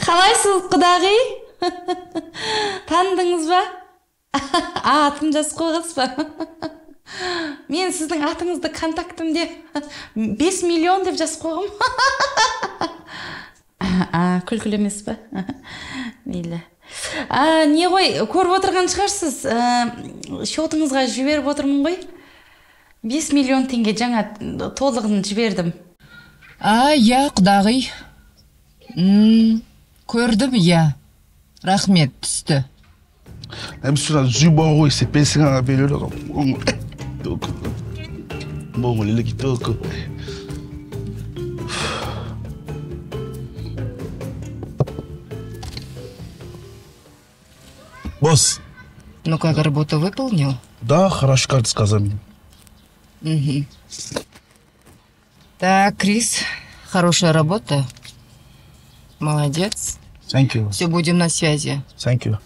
Қалайсыз, құдағи? Таныдыңыз ба? Атым жазып қойғыз ба? Мен сіздің атыңызды контактымде 5 миллион деп жазып қойғым. Күлкілі емес па? Мейлі. Не ғой, көріп отырған шығарсыз, шотыңызға жіберіп отырмын ғой. 5 миллион теңге жаңа толығын жібердім. Я, құдағи. Көрдім, я. Рахмет, түсті. Même sur la jubo, c'est pensé à la période. Bon, les qui toquent. Босс. Ну как, работу выполнил? Да, хорошо, как ты сказал мне. Угу. Так, Крис, хорошая работа. Молодец. Thank you. Все, будем на связи. Thank you.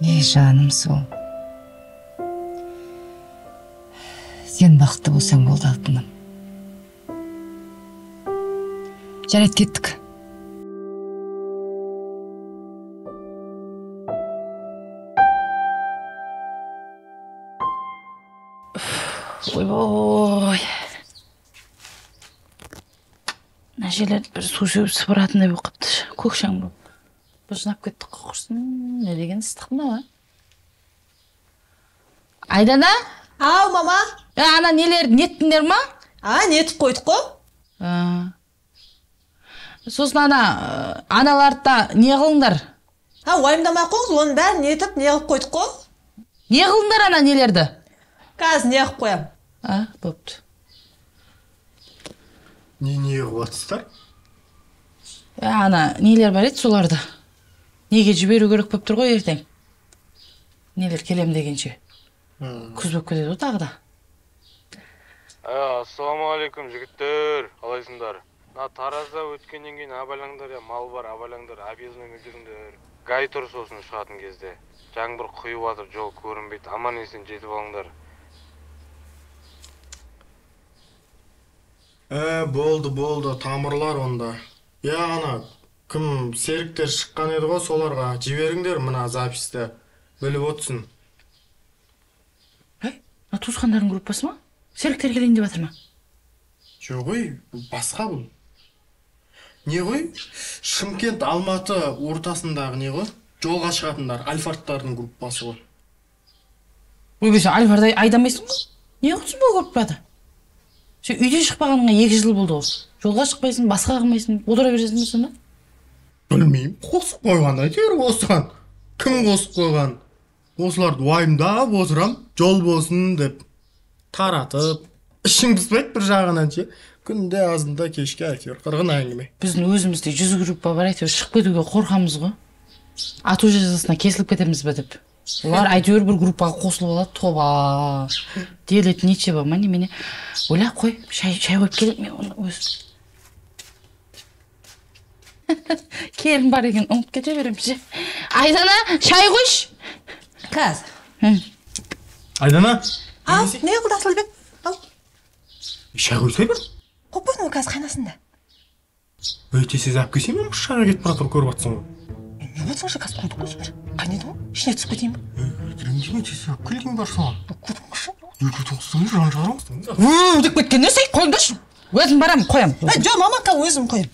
Ей, жаным сол. Сен бақытты болсаң болды алтыным. Жарайды, кеттік. Ой. Мына жерлерді бір су сеуіп сыпыратындай болып қапты. Көкшаң болып. Бұжынап кетті, құрсын. Не деген ыстық мына? Айдана? Ау, мама. Ана нелерді неттіңдер ма? Нетіп қойдық қой. Сосын аналарды не қылыңдар? Уайымдамай қоңыз, оның бәрін нетіп не қылып қойдық қой. Не қылыңдар ана нелерді? Қазір не қылып қоям. Бопты. Не қылып атыстар? Ана нелер бар еді соларды. Неге жіберу керек болып тұр ғой ертең. Нелер келем дегенше. Күз болып кетеді ғой тағы да. Ассалаумағалейкум, жігіттер. Қалайсыңдар? Таразда өткеннен кейін абайлаңдар, мал бар, абайлаңдар, объездныймен жүріңдер. Гай тұр сосын шығатын кезде. Жаңбыр құйып атып, жол көрінбейді. Аман есен жетіп алыңдар. Болды, тамырлар онда. Ана, кім серіктер шыққан еді ғой, соларға жіберіңдер мына записті. Біліп отсын. Туысқандардың группасы ма? Серіктер келейін деп жатыр ма? Жоқ ғой, басқа бұл. Не ғой? Шымкент Алматы ортасындағы не ғой? Жолға шығатындар, альфардтардың группасы ғой. Өйбесе альфарды айдамайсың ғой? Не қылсын бұл группада? Сен үйден шықпағаныңа 2 жыл болды ғой. Жолға шықпайсың, басқа қылмайсың, отыра бересің бе сонда? Білмеймін, қосып қойған әйтеуір осыған. Кім қосып қойған? Осыларды уайымдап отырам, жол болсын деп таратып, ішің піспайды бір жағынан ше. Күнде азында кешке әйтеуір қырғын әңгіме. Біздің өзімізде 100 группа бар, әйтеуір шығып кетуге қорқамыз ғой. Ату жазасына кесіліп кетеміз бе деп. Олар әйтеуір бір группаға қосылып алады, тоба. Делет ничего, мені. Ойлап қой, шай қойып келіп мен оны өз. Керім бар екен, ұмыт кете береміз. Айдана, шай қойш. Қазір. Айдана? Не қылды Асылбек? Шай қойсай бір? Қоппайын ол қазір қайнасында. Өйте сіз әпкесе мен шайға кетіп баратыр көріп атсың ғой. Не болсың же қазір қойдық қойшы бір. Қайнайды ғой? Ішіне түсіп кетейін ба? Ренжіме тесе күлдің бар соған. Күтіңші. Күтіңші жан жарым. Деп кеткен не сей қойыңдаршы. Өзім барам, қоям. Жоқ, мамақа өзім қоям.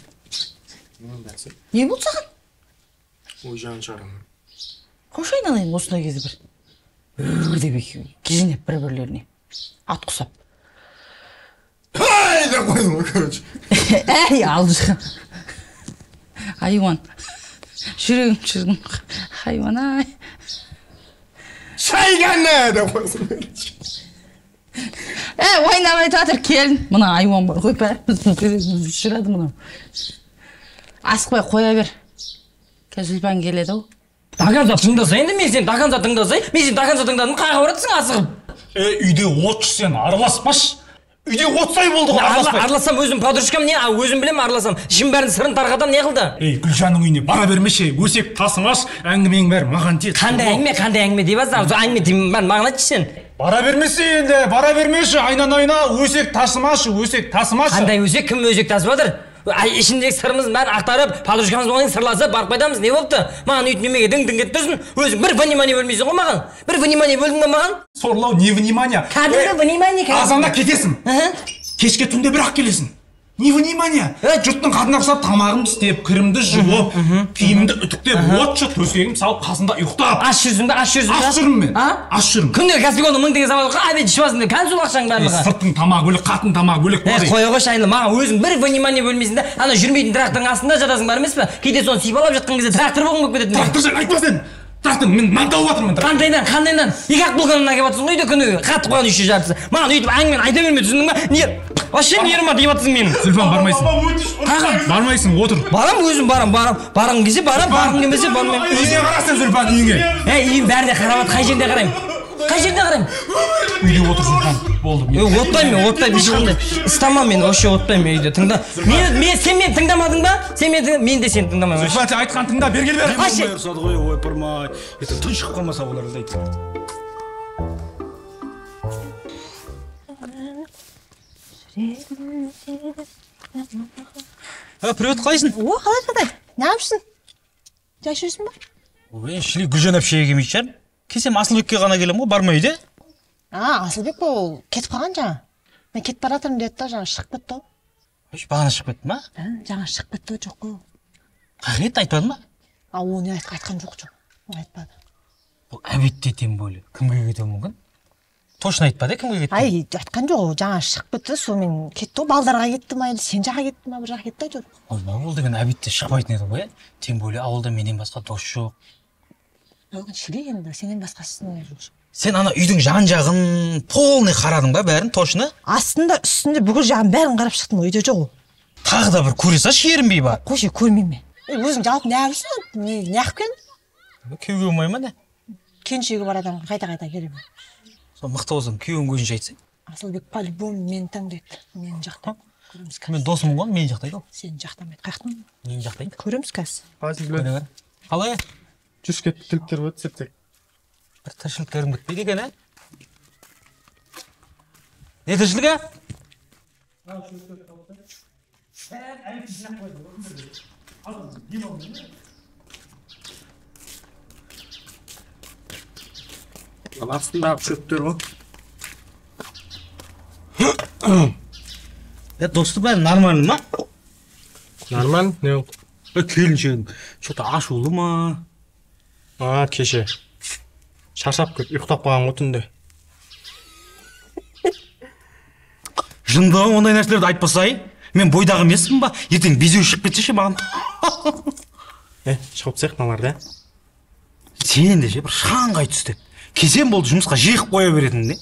Не болды саған? Ой, жан жарым. Қош айналайын осындай кезде бір. Деп кезінеп бір-бірлеріне. Ат құсап. Деп қойдым ғой, короче. Алды шығын. Хайуан. Жүрегім. Хайуан, ай. Шайғаны деп қойсын. Ойнамай татыр келін. Мұна айуан бар ғой бәріміз жүрады мұна. Асықпай қоя бер. Кәзілбан келеді ау. Дағанза тыңдасай енді, мен сен дағанза тыңдадым, қайға баратсың асығып? Үйде от сен араласпаш. Үйде отсай болды ғой, араласпай. Араласам өзім подружкам не? Өзім білем араласам. Ішім бәрін сырын тарқатам, не қылды? Ей, Гүлжанның үйіне бара бермеші, өсек тасымаш, әңгімең бәрі маған тиеді. Қандай әңгіме деп жатсың? Әңгіме деймін, маған айтшы сен. Бара бермесе енді, бара бермеші, айна, өсек тасымашы, өсек тасымашы. Қандай өсек, кім өсек тасып жатыр? Ішіндегі сырымыздың бәрін ақтарып, подружкамыз болған сырласып, барып қайтамыз, не болыпты? Маған үйт немеге дің кетіп тұрсың, өзің бір внимание бөлмейсің ғой маған. Бір внимание бөлдің ба маған? Сорлау, не внимание? Кәдімгі внимание кәдімгі. Азанда кетесің. Кешке түнде бір-ақ келесің. Не внимание? Жұрттың қадына ұқсап тамағымды істеп, кірімді жуып, киімімді үтіктеп, отшы төсегім салып, қасында ұйықтап. Аш жүрсің бе? Аш жүрмін мен. Аш жүрмін. Күнде Каспийонда 1000 теңге сабақ обед ішіп аласың деп, кәні сол ақшаң барлығы. Сырттың тамағы бөлек, қатын тамағы бөлек. Қоя қойшы айнала, маған өзің бір внимание бөлмейсің да, ана жүрмейтін трактордың астында жатасың бар емес пе? Кейде соны сипалап жатқан кезде трактор болғың болып кетеді. Трактор жайлы айтпа сен. Трактор мен маңдалып жатырмын. Қандайдан? Екі-ақ болғанын әкеп жатырсың ғой үйде күні. Қатып қойған үйші жартысы. Маған өйтіп әңгімені айта берме, түсіндің ба? Не? Вообще нервыма тиіп жатырсың менің. Зульфан, бармайсың. Қаған? Бармайсың, отыр. Барам, өзім барам. Барғың келсе барам, барғың келмесе бармаймын. Үйіне қарасың, Зульфан, үйіңе. Үйім бәріне қарап қай жерде қараймын? Қай жерде қараймын? Үйде отыр, Зульфан. Болды. Отпаймын, ешқандай. Істамам мен, вообще отпаймын үйде. Тыңда. Сен мені тыңдамадың ба? Мен де сені тыңдамаймын. Зульфан, сен айтқан тыңда, бергел бер. Ойпырмай. Это тын шығып қалмаса олар іздейді. Привет, қалайсың? О, қалай? Не yapıyorsun? Жай жүрсің ба? Ой, шілей Гүлжан әпшеге келмей шығар. Келсем Асылбекке ғана келем ғой, бармай үйде. Асылбек бұл кетіп қалған жаңа. Мен кетіп бара жатырмын деді да, жаңа шығып кетті ғой. Бағана шығып кетті ма? Жаңа шығып кетті жоқ қой. Қағет айтпады ма? Оны айтқан жоқ. Айтпады. Бұл әбетте тем болы. Кімге кетуі мүмкін? Точно айтпады, кімге кетті? Айтқан жоқ, жаңа шығып кетті, сонымен кетті ғой. Балдарға кетті ма, сен жаққа кетті ма, бір жаққа кетті айтып отыр. Ол деген әбетте шықпайтын еді ғой, тем болы ауылда менен басқа дос жоқ. Шілей енді, сенен басқасының жоқ. Сен ана үйдің жан-жағын полный қарадың ба бәрін, точно? Астында, үстінде бүкіл жағын бәрін қарап шықтым, үйде жоқ ол. Тағы да бір көре салшы, ерінбей бар. Қойшы, көрмеймін мен. Өзің жалпы не арысың? Не ақып келдің? Күйеуге болмай ма не? Кеншіге бар адам қайта келемін. Сол мықты болсаң, күйеуің көзінше айтсай. Асылбек по-любому мені таңдайды. Мен жақтам. Мен досымын ғой, мені жақтайды ол. Сен жақтамайды. Қаяқтан? Мені жақтайды. Көреміз қазір. Асылбек. Қалай? Жүз кетті тіліктер өтіп септек. Бір тіршіліктерің бітпейді екен, ә? Не тіршілік, ә? Астындағы шөптер ғой. Достық бәрі нормально ма? Нормально, не болды? Келіншегің что-то ашулы ма? Кеше. Шаршап кетіп, ұйықтап қалған ғой түнде. Жындаған ондай нәрселерді айтпасай, мен бойдағы емеспін ба? Ертең безеу шығып кетсеші маған. Шығып сияқты мыналарды, Сен де бір шаңғай түстеп. Келсем болды жұмысқа жиғып қоя беретін де.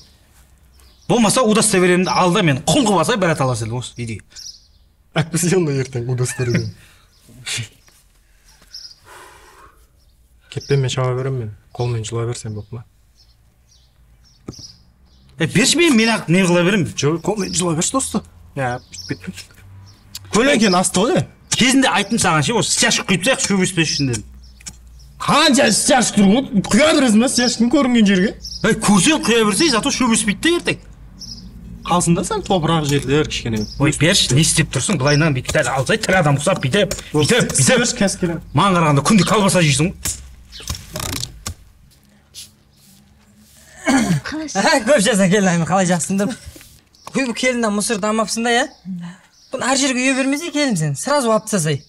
Болмаса удастай беремін де алда мен құлғы басай бәрат алар селдің осы үйде. Әйтпесе онда ертең удастырып. Кетпен мен шаба берем мен. Қолмен жыла берсем болды ма? Берші мен ақ не қыла берем? Жоқ, қолмен жыла берші досты. Бүйтпет. Көлеңкен асты ғой. Кезінде айттым саған ше, осы стяжка құйып тастайық, шөбеспес үшін дедім. Қанша стяжка тұр ғой? Құя бересің ба стяжканы көрінген жерге? Көрсең құя берсей, зато шөбеспейді де ертең. Қалсын да сәл топырақ жерлер кішкене. Ой, берші, не істеп тұрсың? Былайынан бүйтіп дәл алсай, тірі адам құсап бүйтіп. Кәс келем. Маған қарағанда күнде колбаса жейсің ғой. Көп жаса келін, қалай жақсыңдар? Құйып келіннен мұсыр дамапсың да, Бұны әр жерге үйе бермесе келім сен, сразу алып тастасай.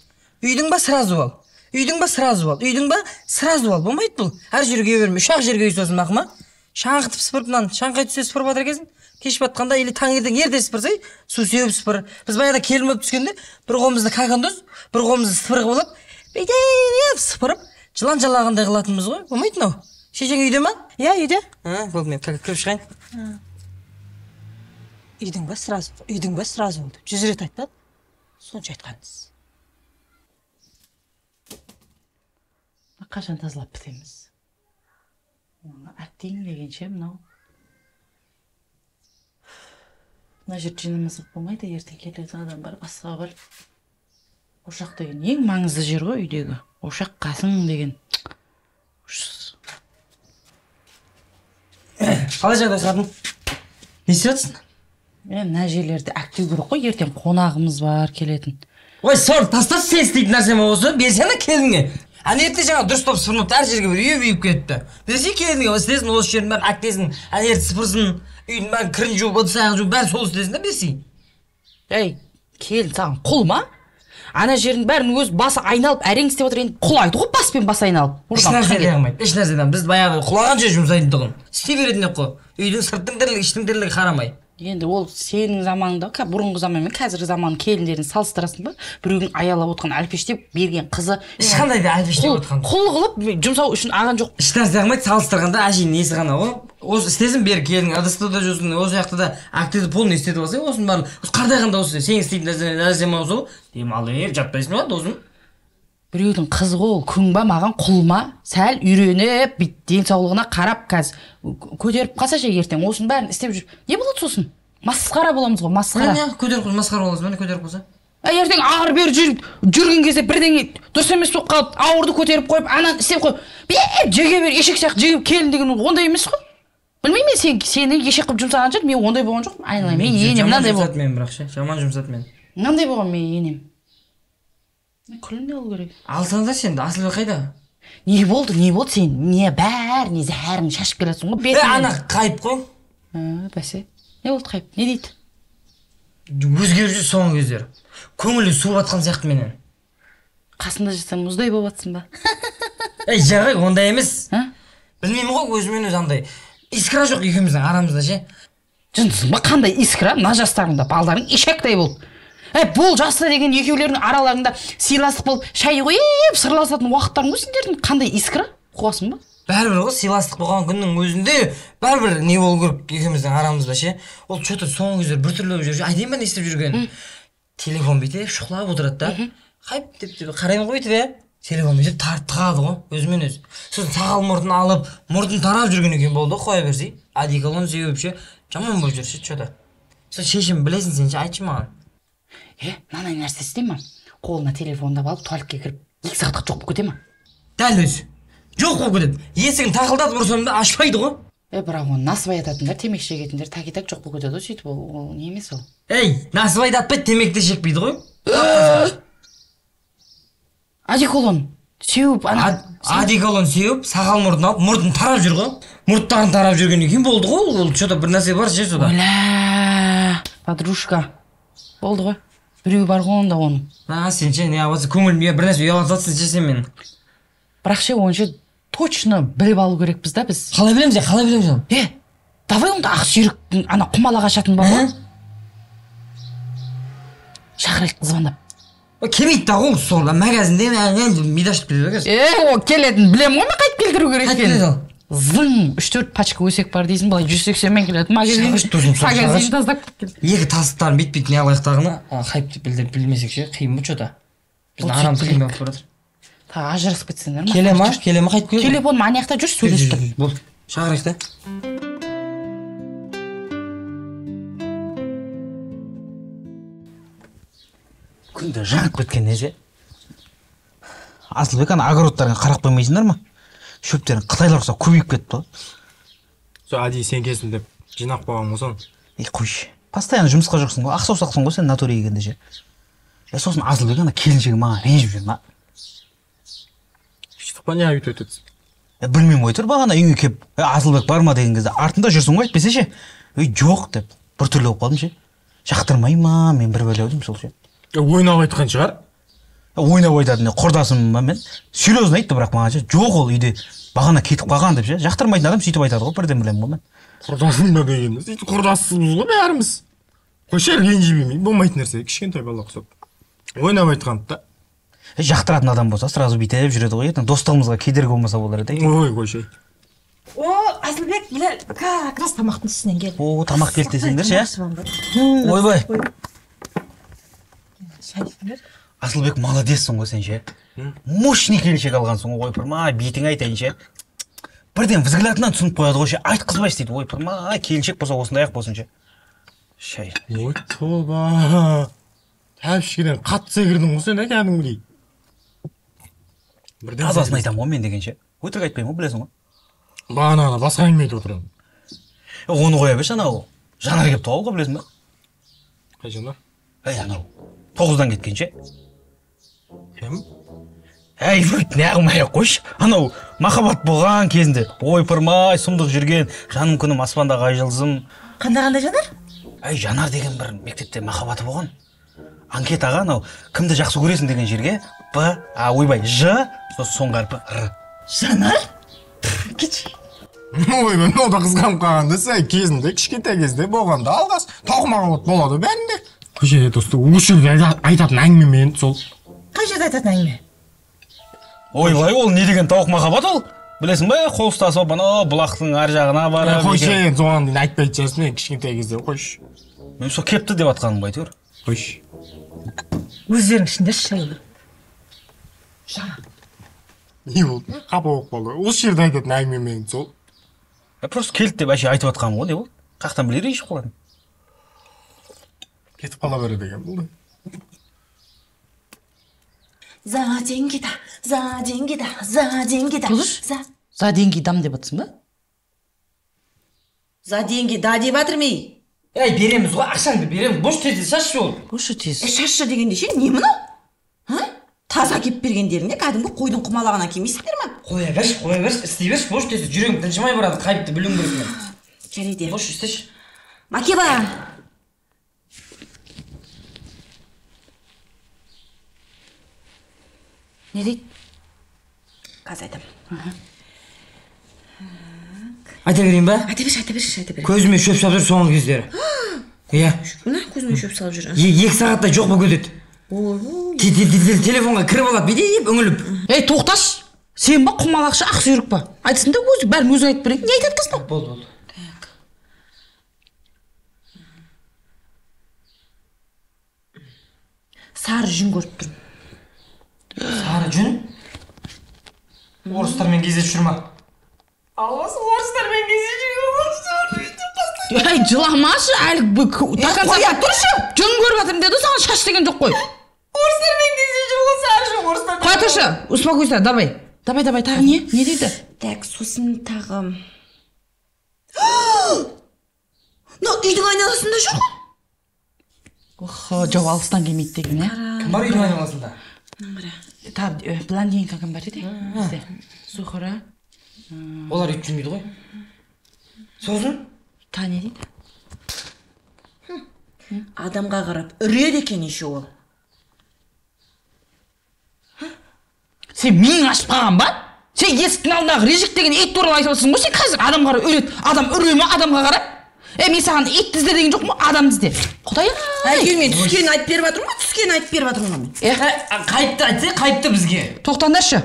Үйдің ба сразу ал. Үйдің ба сразу ал. Үйдің ба сразу ал. Болмайды бұл. Әр жерге үйе берме. Шақ жерге үй сосын мақыма. Шаңғытып сыпырыпнан, шаңқай түсе сыпырып жатыр екенсің. Кеш батқанда или таңертең ерте сыпырсай, су сеуіп сыпыр. Біз баяғыда келін болып түскенде, бір қолымызды кокондоз, бір қолымызды сыпырғы болып, бүйтіп сыпырып, жылан жалағандай қылатынбыз ғой. Болмайды мынау. Шешең үйде ма? Иә, үйде. Болды, мен кіріп шығайын. Үйдің ба сразу болды. 100 рет айтпады. Сонша айтқаныңыз. Қашан тазалап бітеміз? Оны әттең дегенше мынау. мына жер жинамасақ болмайды, ертең келеді адам бар, басқа бар. Ошақ деген ең маңызды жер ғой үйдегі. Ошақ қасың деген. Қалай жағдай қатын? Не істеп жатсың? Мына жерлерді әктеу керек қой, ертең қонағымыз бар келетін. Ой, соны тастап сен істейтін нәрсе ма осы? Берсene келінге. Әне ерте жаңа дұрыстап сыпырып әр жерге бір үйіп кетті. Берсе келінге істесін, осы жердің бәрін әктесін, әне ерте сыпырсын, үйдің бәрін кірін жуып, ыдыс-аяғын жуып, бәрін сол істесін да берсе. Ей, келін саған құл ма? Ана жердің бәрін өз басы айналып әрең істеп отыр, енді құлайды ғой баспен басы айналып. Ешнәрсе де қылмайды, ешнәрсе де. Біз баяғы құлаған жер жұмсайтын тұғын. Істей беретін ек қой. Үйдің сырттың тірлігі, іштің тірлігі қарамай. Енді ол сенің заманыңда, бұрынғы заман мен қазіргі заман келіндерін салыстырасың ба? Біреудің аялап отқан әлпештеп берген қызы ешқандай да әлпештеп отқан. Құл қылып жұмсау үшін аған жоқ. Ешнәрсе қылмайды, салыстырғанда әжейдің несі ғана ғой. Осы істесін бер келін, ыдысты да жусын, осы жақта да әктеді полный істетіп алса, осының бәрін қардайғанда осы сен істейтін нәрсе ма осы? Демалыр, жатпайсың ба досым? Біреудің қызы ғой, күң ба маған құл ма? Сәл үйреніп, денсаулығына қарап қазір көтеріп қалсашы ертең осының бәрін істеп жүр. Не болады сосын? Масқара боламыз ғой, масқара. Не, көтеріп қалса, масқара боламыз, міне көтеріп қалса. Ертең ары бері жүрген кезде бірдеңе дұрыс емес болып қалып, ауырды көтеріп қойып, ананы істеп қойып, жеге бер, ешек сияқты жегіп келін деген ондай емес қой. Білмеймін, сені ешек қылып жұмсаған жер, мен ондай болған жоқпын. Айналайын, мен енем мынандай болды. Мен бірақ ше, жаман жұмсады мен. Мынандай болған мен енем. Күлімде алу керек. Алсаң да сен, Асылбек қайда? Не болды сен? Не бәріне зәрін шашып келесің ғой. Ана қайып қой. Бәсе. Не болды қайып? Не дейді? Өзгеріп жүр соңғы кездері. Көңілі су батқан сияқты менен. Қасында жатсам мұздай болып жатсың ба? Жарай, ондай емес. Білмеймін ғой, өзімен өзі андай. Искра жоқ екеуміздің арамызда ше. Жындысың ба, қандай искра? Мына жастарыңда балдарың ешектай бол. Бұл жаста деген екеулердің араларында сыйластық болып шай қойып сырласатын уақыттарың ғой сендердің. Қандай искра? Қуасың ба? Бәрібір ғой, сыйластық болған күннің өзінде бәрібір не болу керек екеуміздің арамызда ше. Ол что-то соңғы кездері біртүрлі болып жүр. Айтайын ба не істеп жүрген? Телефон бүйтіп шұқылап отырады да. Қайып деп қараймын ғой бүйтіп, телефон бүйтіп тартығады ғой, өзімен өзі. Сосын сақал мұртын алып, мұртын тарап жүрген екен болды, қоя берсей. Одеколон сеуіп ше, жаман болып жүр ше, что-то. Сол шешім білесің сен ше, айтшы маған. Мынандай нәрсе істей ма? Қолына телефонды алып, туалетке кіріп, 2 сағаттық жоқ болып кете ма? Дәл өзі. Жоқ болып кетеді. Есігін тақылдатып ұрсам да ашпайды ғой. Бірақ оны насыбай ататындар, темекі шегетіндер так жоқ болып кетеді ғой, сөйтіп ол не емес ол. Насыбайды атпайды, темекі де шекпейді ғой. Одеколон сеуіп, одеколон сеуіп, сақал мұртын алып, мұртын тарап жүр ғой. Мұрттарын тарап жүрген екен болды ғой. Ол что-то бір нәрсе бар ше сода. Оля, подружка. Болды ғой. Біреу бар ғой онда оның. Сен ше, не аватсы көңіліме бір нәрсе ұялатасың ше сен мен. Бірақ ше, оны ше точно біліп алу керекпіз да біз. Қалай білеміз ол? Давай онда ақ сүйріктің ана құмалақ ашатын бар ғой. Шақырайық звондап. Келмейді да ғой сол магазинде мида ашып келеді ғой. О, келетін білем ғой, қайтып келтіру керек екен. Қайтып келеді ол? Зың, 3-4 пачка өсек бар дейсің, былай 180-мен келеді. Магазин таздап келді. Екі тастықтарын бит-бит не алаяқтағына қайып деп білмесек ше, қиын ба что-то. Біздің арамыз қиын болып баратыр. Ажырасып кетсеңдер ма? Келе ма қайтып келеді? Телефоным анаяқта жүр, сөйлесіп тұр. Бол, шақырайық та. Күнде жанып кеткен не ше? Асылбек ана огородтарға қарап қоймайсыңдар ма? Шөптерін қытайлар ұқсап көбейіп кетті ғой. Сол әдейі сен келсін деп жинақ болған ғой соны. Қойшы. Постоянно жұмысқа жоқсың ғой, ақсаусақсың ғой сен натуре келгенде ше. Сосын Асылбек ана келіншегі маған ренжіп жүр ма? Шықтық па не өйтіп өтеді? Білмеймін ғой тұр бағана үйге келіп, Асылбек бар ма деген кезде артында жүрсің ғой айтпесе ше. Жоқ деп біртүрлі болып қалдым ше. Жақтырмай ма, мен бір бәле ойдым сол ше. Ойнап айтқан шығар. Ойнап айтады, құрдасым ба мен? Серьезно айтты бірақ маған ше. Жоқ ол үйде бағана кетіп қалған деп ше. Жақтырмайтын адам сөйтіп айтады ғой, бірден білемін ғой мен. Құрдасым ба дегенде, сөйтіп құрдасымыз ғой бәріміз. Қойшы ренжімеймін, болмайтын нәрсе, кішкентай бала ұқсап. Ойнап айтқан да. Жақтыратын адам болса, сразу бүйтіп жүреді ғой, ертең достығымызға кедергі болмаса болар еді. Ой, қойшы. О, Асылбек, біле, как раз тамақтың үстінен келді. О, тамақ келді десеңдер ше. Ойбай. Асылбек молодецсің ғой сен ше. Мощный келіншек алғансың ғой, ойпырмай, бетің айтайын ше. Бірден взглядынан түсініп қояды ғой ше, айтқызбайшы дейді, ойпырмай, келіншек болса осындай ақ болсын ше. Шай. Ой, тоба. Кішкенен қатты секірдің ғой сен, кәдімгідей. Тазасын айтамын ғой мен дегенше. Өтірік айтпаймын ғой, білесің ғой. Бағана басқа әңгіме айтып отырамын. Оны қоя берші, анау. Жанар келіп тұғал ғой, білесің ба? Қай жанар? Анау. 9-дан кеткенше. Кім? Неғылмай қойшы. Анау махаббат болған кезінде ойпырмай сұмдық жүрген жаным күнім аспандағы ай жылзым. Қандай жанар? Жанар деген бір мектепте махаббаты болған. Анкетаға анау кімді жақсы көресің деген жерге Ж, соңғы әрпі Р. Жанар? Кеш. Ой, мен ода қызғанып қалғанда сәй кезінде, кішкентай кезде болғанда алғас тауық махаббат болады бәрінде. Көшеде досты, осы жерде айтатын әңгіме мен сол. Қай жерде айтатын әңгіме? Ойбай, ол не деген тауық махаббат ол? Білесің ба, қол ұстасып, бұлақтың ар жағына барып. Қойшы, соған дейін айтпайды жасын, мен кішкентай кезде қойшы. Мен сол кепті деп атқаным ба әйтеуір. Қойшы. Өздерің ішінде шайлы. Жаңа. Не болды? Қапа болып қалды. Осы жерде айтатын әңгіме мен сол. Просто келді деп әше айтып атқаным ғой, не болды? Қақтан білер еш қоладым. Кетіп қала береді деген болды. За деньги-да, за деньги-да, за деньги-да. За деньги дам деп атсың ба? За деньги да деп атырмей. Береміз ғой, ақшаңды береміз. Бош тез шашы ол. Бошы тез. Шашы дегенде ше, не мұны? Таза кеп бергендеріңе кәдімгі қойдың құмалағына кемейсіңдер ма? Қоя берш, істей берш. Бош тез жүрегім тыншымай барады, қайыпты білуің керек мен. Керейде. Бош істеші. Макеба. Не дейді? Қазір айтам. Айта берейін ба? Айта берші. Көзіме шөп салып жүр соңғы кездері. Иә. Мына көзіме шөп салып жүр. 2 сағаттай жоқ болып кетеді. Телефонға кіріп алады, бедейіп, үңіліп. Тоқташ! Сен ба құмалақшы ақ сүйрік ба? Айтсын да өзі, бәрін өзі айтып берейін. Не айтады қыз ба? Болды. Сары жүн көріп тұрмын. Сары жүн? Орыстармен кездесіп жүр ма? Алласы, орыстармен кездесіп жүр. Жыламашы, әлі қоя тұршы! Жүн көріп атырмын деді, саған шаш деген жоқ қой. Орыстармен кездесіп жүр ғой, сары жүн, орыстармен. Қоя тұршы, успокойся, давай. Давай, тағы не? Не дейді? Так, сосын тағы... Но үйдің айналасында жоқ. Жоқ, алыстан келмейді деген, Кім бар үйдің айналасында? Блондинка кім бар еді? Сухара. Олар ет жүрмейді ғой. Сосын? Та не дейді? Адамға қарап үреді екен еше ол. Сен миың ашып қалған ба? Сен есіктің алдындағы режик деген ет туралы айтып отырсың ғой, сен қазір адам қарап үреді. Адам үре ме адамға қарап? Мен саған ет ізде деген жоқ ма? Адам ізде. Құдай-ай. Әкең мен түскенін айтып беріп жатырмын ғой, түскенін айтып беріп жатырмын ғой. Қайыпты айтса, қайыпты бізге. Тоқтаңдаршы.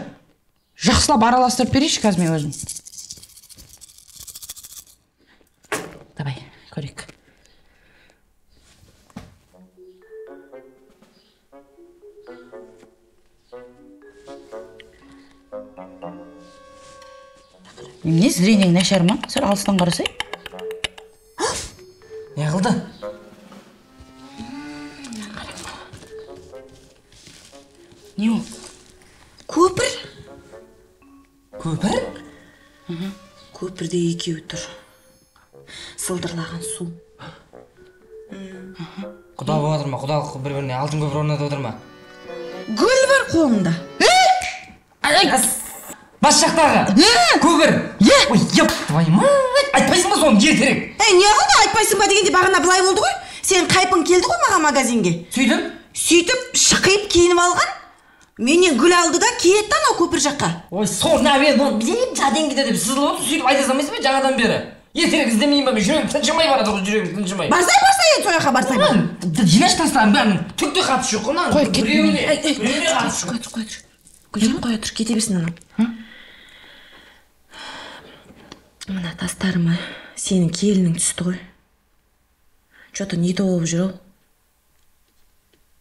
Жақсылап араластырып берейінші қазір мен өзім. Давай, көрейік. Не зрениең нашар ма? Сәл алыстан қарасай. Не қылды? Не ол? Көпір? Көпір? Көпірде екеуі тұр. Сылдырлаған су. Құда болып отыр ма? Құдалық бір-біріне алтын көпір орнатып отыр ма? Гүл бар қолында. Бас жақтағы? Көпір? Ой, еп, твою мать! Айтпайсың ба соны жер керек? Не қылды айтпайсың ба дегенде бағана былай болды ғой. Сен қайпың келді ғой маған магазинге. Сөйтіп шықиып киініп алған. Менен гүл алды да кетті анау көпір жаққа. Ой, соңына мен оны білейін жаден кетеді деп сызылып отыр, сөйтіп айта салмайсың ба жаңадан бері? Ертерек іздемейін ба, мен жүрегім тыншымай барады ғой, жүрегім тыншымай. Барсай енді сояққа барсай. Жинаш тастаған бәрінің түкте қатысы жоқ қой. Қой, кет. Біреуіне қатысы жоқ. Қоя тұр, кете берсін анау. Мына тастарыма сенің келінің түсті ғой. Что-то не то болып жүр ол.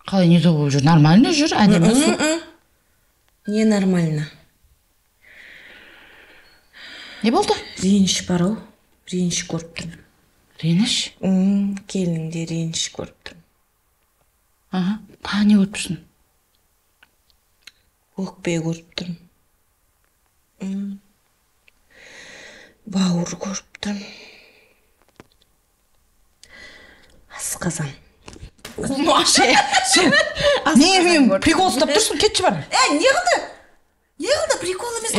Қалай не то болып жүр? Нормально жүр, әдемі. Не нормально. Не болды? Реніш бар ол. Реніш көріп тұрмын. Реніш? Келініңде реніш көріп тұрмын. Аха, тағы не көріп тұрсың? Өкпе көріп тұрмын. Бауыр көріп тұрмын. Асқазан. Маша, сен не прикол ұстап тұрсың, кетші бар. Не қылды? Не қылды? Прикол емес.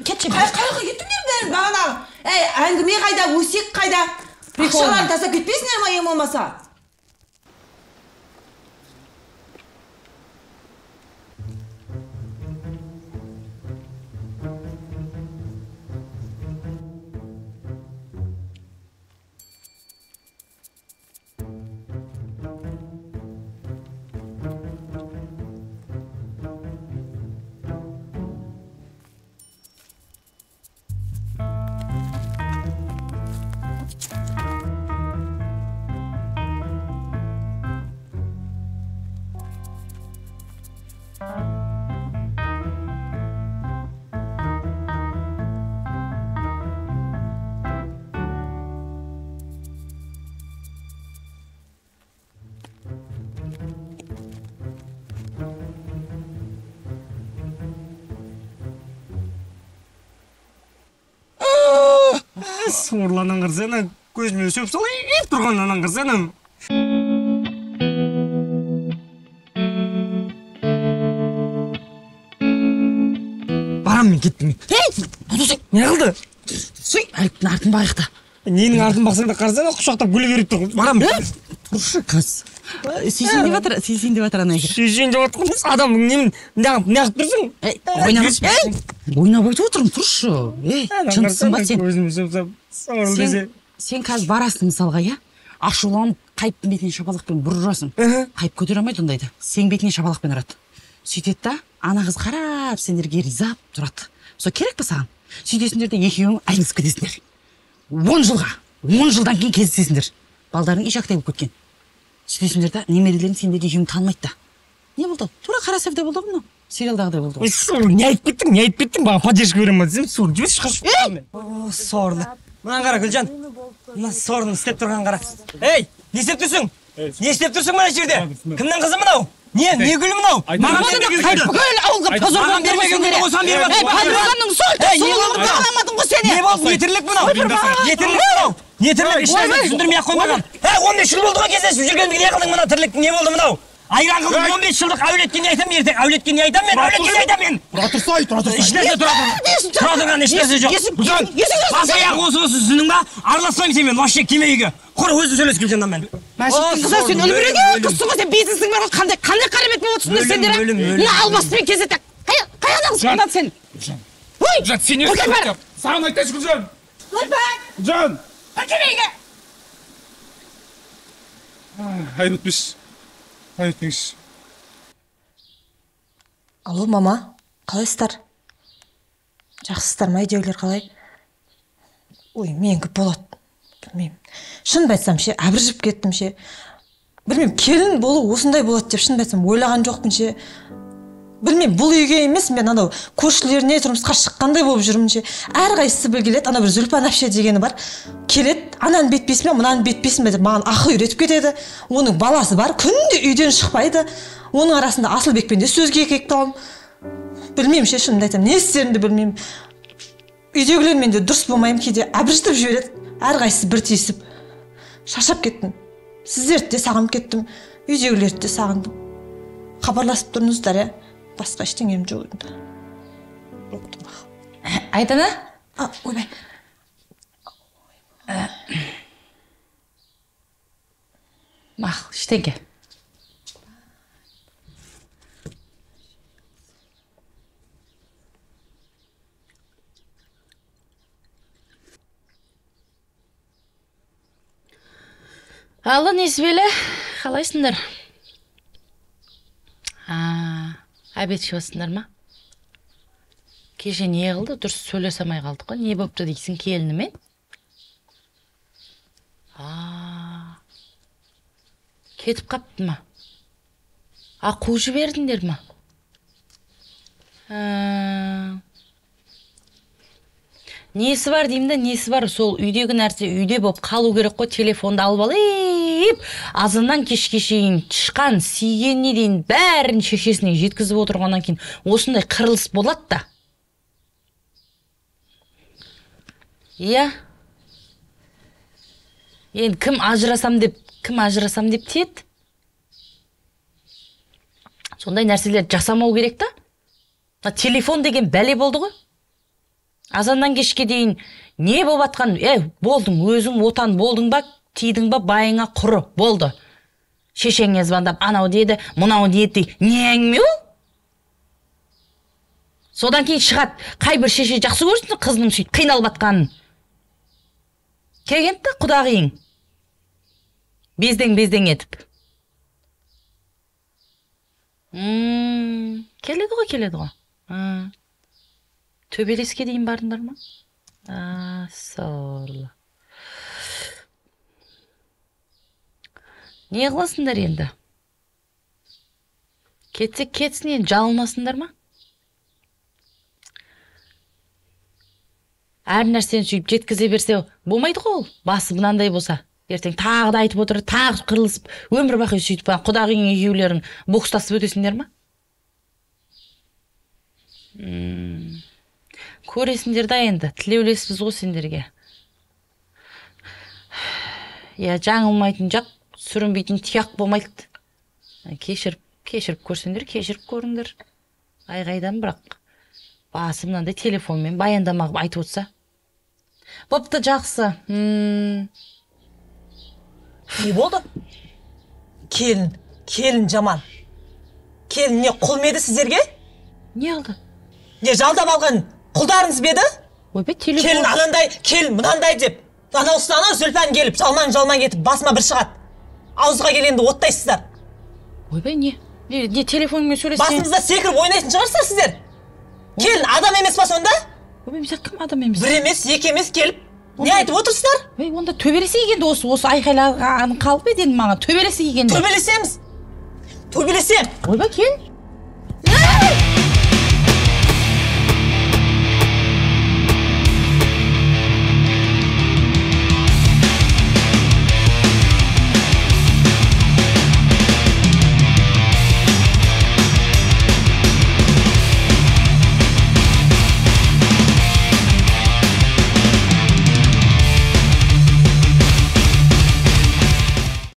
Кетші бар. Қайғы кеттіңдер бәрін бағанағы. Әңгіме қайда, өсек қайда? Ақшаларын тастап кетпесіңдер ма ең болмаса? Сорланан қырсана, көзіме сөп салайып тұрғаннан қырсана. Барам мен кеттім. Не қылды? Әліптің артын бағиқта. Ненің артын бақсаң да қарсана, құшақтап гүлі беріп тұр. Барам мен. Тұршы қыз. Сүйсен деп атыр ана егер. Сүйсен деп атыр қыз. Адам неғып тұрсың? Ойнап айтып отырмын, тұршы. Шындысың ба сен? Көзіме сөп сап, сорлы десе. Сен қазір барасың мысалға, иә? Ашуланып, қайыптың бетіне шапалақпен бұрырасың. Қайып көтер алмайды ондайды. Сен бетіне шапалақпен ұрады. Сөйтеді да, ана қыз қарап, сендерге ризап тұрады. Сол керек па саған? Сөйтесіңдер де екеуің айнысып кетесіңдер. 10 жылдан кейін кездесесіңдер. Балдарың ишақтай болып кеткен. Сөйтесіңдер да, немерелерің сендерді екеуің танымайды да. Не болды? Тура қара сәвде болды ғой мынау. Сериалдағыдай болды ғой. Сорлы, не айтып кеттің? Маған поддержка берем ма десем, сорлы, жіберші қашып. Сорлы. Мынаны қара, Гүлжан. Мына сорлының істеп тұрған қара. Ей, не істеп тұрсың? Не істеп тұрсың мына жерде? Кімнің қызы мынау? Не гүлі мынау? Маған бермеген бүкіл ауылға позордан бермеген гүлі осыған беріп жатыр. Подруганың сұлулығын бағаламадың ғой сен. Не болды? Не тірлік мынау? Не тірлік мынау? Не тірлік ешнәрсе түсіндірмей-ақ қоймаған. 15 жыл болды ғой кездесіп жүргенді не қылдың мына тірлік? Не болды мынау? Айран қылдың 15 жылдық әулетке не айтам ертең? Әулетке не айтам мен? Тұра тұрсай. Ешнәрсе тұра тұрған ешнәрсе жоқ. Бас аяғы осы түсіндің ба? Араласпаймын сенімен, вообще келме үйге. Құр өзі сөйлес Гүлжаннан мен. Қыздар сен үлбіреге қызсың ғой, сен бизнесің бар ғой, қандай қараметпен отырсыңдар сендер? Мына албастымен кезетек. Қаядан сыңдан сен? Гүлжан, сен не істеп? Саған айтайыншы Гүлжан. Гүлжан. Әкемейге. Айып өтпеңізші. Алло, мама, қалайсыздар? Жақсысыздар ма, үйдегілер қалай? Ой, менікі болады. Білмеймін. Шын айтсам ше, әбіржіп кеттім ше. Білмеймін, келін болу осындай болады деп шын айтсам ойлаған жоқпын ше. Білмеймін, бұл үйге емес, мен анау көршілеріне тұрмысқа шыққандай болып жүрмін ше. Әрқайсысы бір келеді, ана бір Зүлпан әпше дегені бар. Келеді, ананың бетпесімен, мынаның бетпесімен деп маған ақыл үйретіп кетеді. Оның баласы бар, күнде үйден шықпайды. Оның арасында Асылбекпен де сөзге кек таламын. Білмеймін ше, шынымды айтамын, не істерімді білмеймін. Үйдегілермен де дұрыс болмаймын, кейде әбіржітіп жібереді. Әрқайсысы бір тиісіп. Шаршап кеттім. Сіздерді де сағынып кеттім. Үйдегілерді де сағындым. Хабарласып тұрыңыздар, иә? Басқа ештеңем жоқ енді. Айтана? Ойбай. Мақыл, ештеңе. Алло, Несібелі, қалайсыңдар? Обед ішіп ма? Кеше не қылды? Дұрыс сөйлесе алмай қалдық қой. Не болыпты дейсің келінімен? Кетіп қапты ма? Қуып жібердіңдер ма? Несі бар деймін да, несі бар? Сол үйдегі нәрсе үйде болып қалу керек қой, телефонды алып алып, азаннан кешке шейін тышқан, сүйгеніне дейін бәрін шешесіне жеткізіп отырғаннан кейін осындай қырылыс болады да. Иә. Енді кім ажырасам деп теді? Сондай нәрселер жасамау керек та. Телефон деген бәле болды ғой. Азаннан кешке дейін не болып атқан? Болдың, өзің отан болдың ба, тидің ба, байыңа құры, болды. Шешеңе звондап, анау деді, мынау деді, не әңгіме ол? Содан кейін шығады, қай бір шеше жақсы көрсін қызының сөйтіп қиналып атқанын. Келген да құдағиың. Бездең етіп. Келеді ғой. Төбелеске дейін бардыңдар ма? Сорлы. Не қыласыңдар енді? Кетсек кетсін енді, жалынасыңдар ма? Әр нәрсені сөйтіп жеткізе берсе болмайды ғой ол. Басы мынандай болса, ертең тағы да айтып отыр, тағы қырылысып, өмір бақи сөйтіп құдағың екеулерің бокстасып өтесіңдер ма? Көресіңдер да енді, тілеулеспіз ғой сендерге. Жаңылмайтын жақ, сүрінбейтін тияқ болмайды. Кешіріп көрсеңдер, кешіріп көріңдер. Айғайдан бірақ басы мынандай телефонмен баяндамақ айтып отса. Бопты, жақсы. Не болды? Келін жаман. Келін не құлмеді сіздерге? Не алды? Не жалдап алған құлдарыңыз беді? Телефон. Келін анандай, келін мынандай деп. Анау Зүлпан келіп, жалман кетіп, басыма бір шығады. Ауызға келгенде оттайсыздар. Не телефонмен сөйлесең? Басыңызда секіріп ойнайтын шығарсыздар сіздер. Келін адам емес па сонда? Кім адам емес? Бір емес, екі емес келіп. Не айтып отырсыздар? Онда төбелесе егенде осы айқайлаған қалып еді маған. Төбелесе егенде. Төбелесеміз. Төбелесем. Кел.